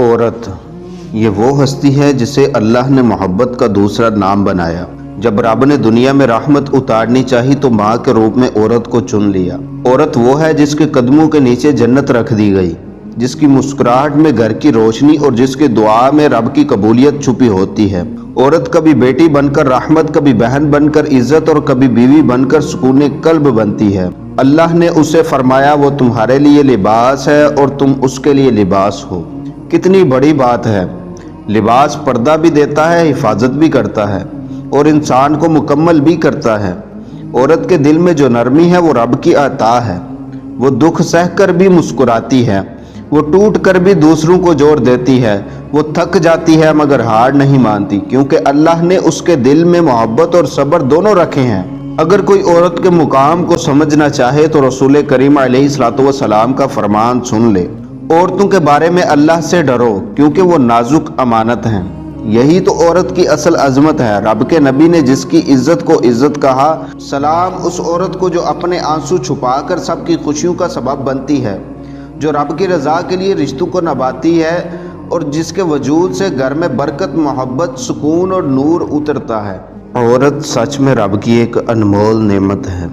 عورت یہ وہ ہستی ہے جسے اللہ نے محبت کا دوسرا نام بنایا۔ جب رب نے دنیا میں رحمت اتارنی چاہی تو ماں کے روپ میں عورت کو چن لیا۔ عورت وہ ہے جس کے قدموں کے نیچے جنت رکھ دی گئی، جس کی مسکراہٹ میں گھر کی روشنی اور جس کے دعا میں رب کی قبولیت چھپی ہوتی ہے۔ عورت کبھی بیٹی بن کر رحمت، کبھی بہن بن کر عزت اور کبھی بیوی بن کر سکون قلب بنتی ہے۔ اللہ نے اسے فرمایا وہ تمہارے لیے لباس ہے اور تم اس کے لیے لباس ہو۔ کتنی بڑی بات ہے۔ لباس پردہ بھی دیتا ہے، حفاظت بھی کرتا ہے اور انسان کو مکمل بھی کرتا ہے۔ عورت کے دل میں جو نرمی ہے وہ رب کی عطا ہے۔ وہ دکھ سہ کر بھی مسکراتی ہے، وہ ٹوٹ کر بھی دوسروں کو جوڑ دیتی ہے، وہ تھک جاتی ہے مگر ہار نہیں مانتی، کیونکہ اللہ نے اس کے دل میں محبت اور صبر دونوں رکھے ہیں۔ اگر کوئی عورت کے مقام کو سمجھنا چاہے تو رسول کریم علیہ الصلوۃ والسلام کا فرمان سن لے۔ عورتوں کے بارے میں اللہ سے ڈرو کیونکہ وہ نازک امانت ہیں۔ یہی تو عورت کی اصل عظمت ہے۔ رب کے نبی نے جس کی عزت کو عزت کہا، سلام اس عورت کو جو اپنے آنسو چھپا کر سب کی خوشیوں کا سبب بنتی ہے، جو رب کی رضا کے لیے رشتوں کو نبھاتی ہے اور جس کے وجود سے گھر میں برکت، محبت، سکون اور نور اترتا ہے۔ عورت سچ میں رب کی ایک انمول نعمت ہے۔